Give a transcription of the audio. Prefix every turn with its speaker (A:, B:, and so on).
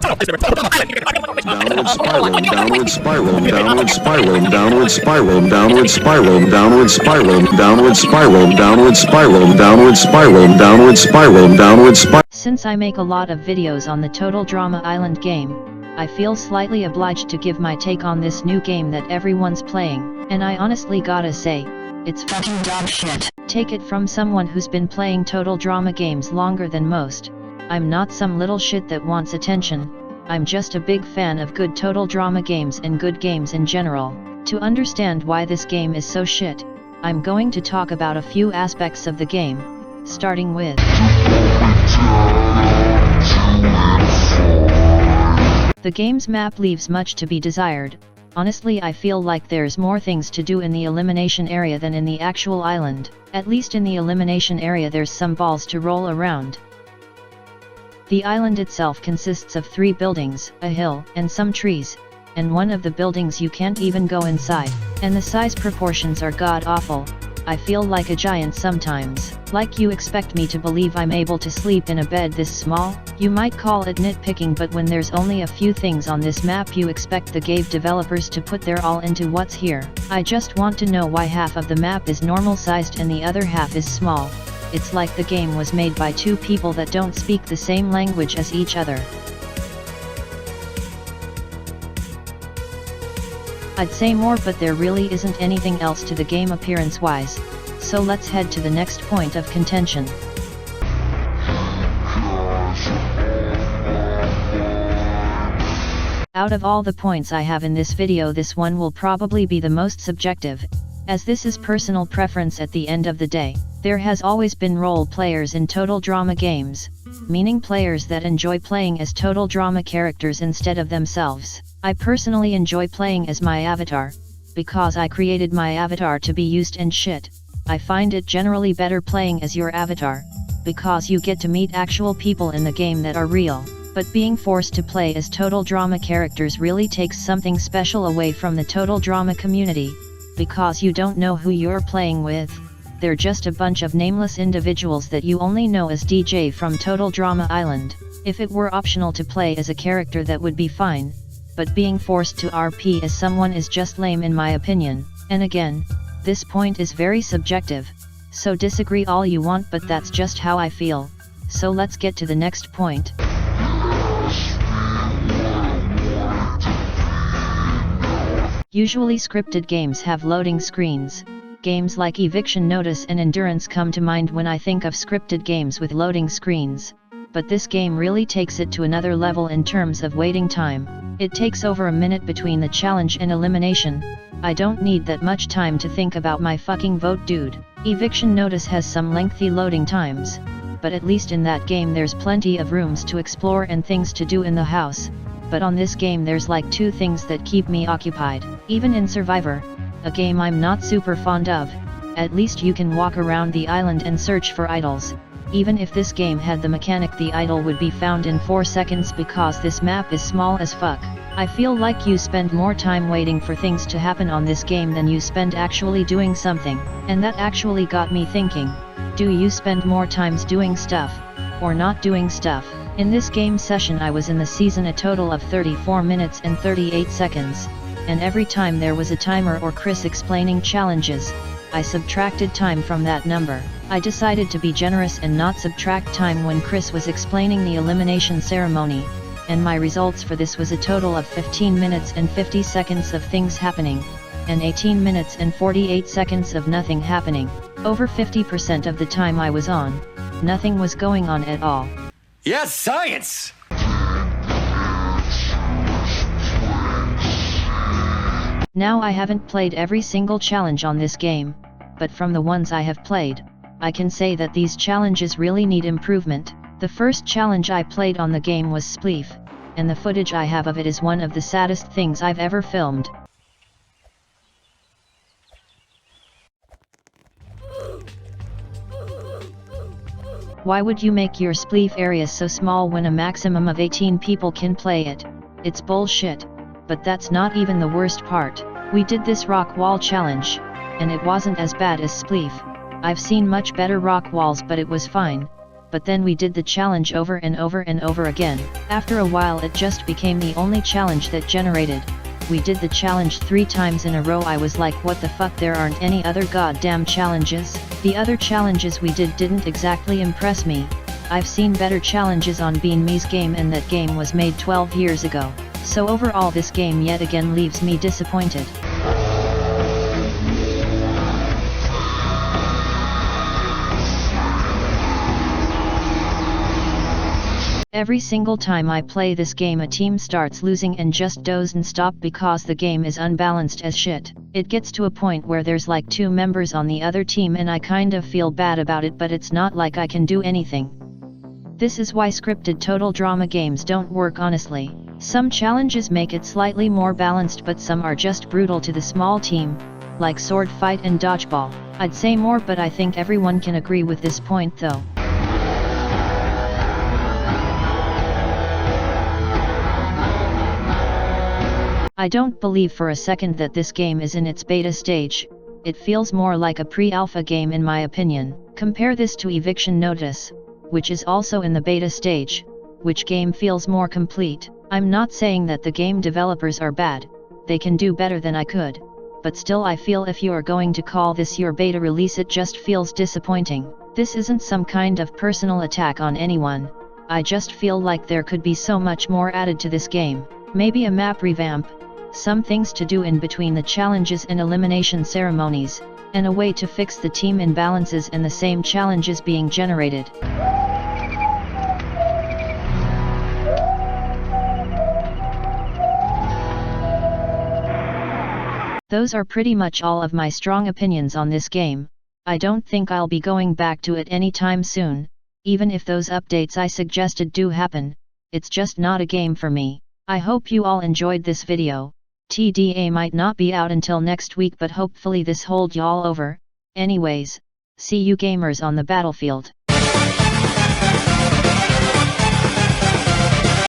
A: Downward spiral, downward spiral, downward spiral, downward spiral, downward spiral, downward spiral, downward spiral, downward spiral, downward spiral, downward spiral, downward spiral.
B: Since I make a lot of videos on the Total Drama Island game, I feel slightly obliged to give my take on this new game that everyone's playing, and I honestly gotta say, it's fucking dog shit. Take it from someone who's been playing Total Drama games longer than most. I'm not some little shit that wants attention. I'm just a big fan of good Total Drama games and good games in general. To understand why this game is so shit, I'm going to talk about a few aspects of the game, starting with the game's map leaves much to be desired. Honestly, I feel like there's more things to do in the elimination area than in the actual island. At least in the elimination area there's some balls to roll around. The island itself consists of 3 buildings, a hill, and some trees, and one of the buildings you can't even go inside, and the size proportions are god-awful. I feel like a giant sometimes. Like, you expect me to believe I'm able to sleep in a bed this small? You might call it nitpicking, but when there's only a few things on this map you expect the game developers to put their all into what's here. I just want to know why half of the map is normal sized and the other half is small. It's like the game was made by 2 people that don't speak the same language as each other. I'd say more, but there really isn't anything else to the game appearance-wise, so let's head to the next point of contention. Out of all the points I have in this video, this one will probably be the most subjective, as this is personal preference at the end of the day. There has always been role players in Total Drama games, meaning players that enjoy playing as Total Drama characters instead of themselves. I personally enjoy playing as my avatar, because I created my avatar to be used and shit. I find it generally better playing as your avatar, because you get to meet actual people in the game that are real. But being forced to play as Total Drama characters really takes something special away from the Total Drama community, because you don't know who you're playing with. They're just a bunch of nameless individuals that you only know as DJ from Total Drama Island. If it were optional to play as a character, that would be fine, but being forced to RP as someone is just lame in my opinion. And again, this point is very subjective, so disagree all you want, but that's just how I feel. So let's get to the next point. Usually scripted games have loading screens. Games like Eviction Notice and Endurance come to mind when I think of scripted games with loading screens. But this game really takes it to another level in terms of waiting time. It takes over a minute between the challenge and elimination. I don't need that much time to think about my fucking vote, dude. Eviction Notice has some lengthy loading times, but at least in that game there's plenty of rooms to explore and things to do in the house. But on this game there's like 2 things that keep me occupied. Even in Survivor, a game I'm not super fond of, at least you can walk around the island and search for idols. Even if this game had the mechanic, the idol would be found in 4 seconds because this map is small as fuck. I feel like you spend more time waiting for things to happen on this game than you spend actually doing something, and that actually got me thinking, do you spend more times doing stuff, or not doing stuff? In this game session I was in the season a total of 34 minutes and 38 seconds, and every time there was a timer or Chris explaining challenges, I subtracted time from that number. I decided to be generous and not subtract time when Chris was explaining the elimination ceremony, and my results for this was a total of 15 minutes and 50 seconds of things happening, and 18 minutes and 48 seconds of nothing happening. Over 50% of the time I was on, nothing was going on at all.
C: Yes, science!
B: Now I haven't played every single challenge on this game, but from the ones I have played, I can say that these challenges really need improvement. The first challenge I played on the game was Spleef, and the footage I have of it is one of the saddest things I've ever filmed. Why would you make your Spleef area so small when a maximum of 18 people can play it? It's bullshit. But that's not even the worst part. We did this rock wall challenge, and it wasn't as bad as Spleef. I've seen much better rock walls, but it was fine. but then we did the challenge over and over and over again. After a while it just became the only challenge that generated. We did the challenge 3 times in a row. I was like, what the fuck, there aren't any other goddamn challenges? The other challenges we didn't exactly impress me. I've seen better challenges on Bean Me's game, and that game was made 12 years ago. So overall this game yet again leaves me disappointed. Every single time I play this game a team starts losing and just doesn't stop because the game is unbalanced as shit. It gets to a point where there's like 2 members on the other team and I kind of feel bad about it, but it's not like I can do anything. This is why scripted total drama games don't work honestly. Some challenges make it slightly more balanced, but some are just brutal to the small team, like sword fight and dodgeball. I'd say more, but I think everyone can agree with this point though. I don't believe for a second that this game is in its beta stage. It feels more like a pre-alpha game in my opinion. Compare this to Eviction Notice, which is also in the beta stage. Which game feels more complete? I'm not saying that the game developers are bad, they can do better than I could. But still I feel if you are going to call this your beta release it just feels disappointing. This isn't some kind of personal attack on anyone. I just feel like there could be so much more added to this game. Maybe a map revamp, some things to do in between the challenges and elimination ceremonies, and a way to fix the team imbalances and the same challenges being generated. Those are pretty much all of my strong opinions on this game. I don't think I'll be going back to it anytime soon, even if those updates I suggested do happen. It's just not a game for me. I hope you all enjoyed this video. TDA might not be out until next week, but hopefully this hold y'all over. Anyways, see you gamers on the battlefield.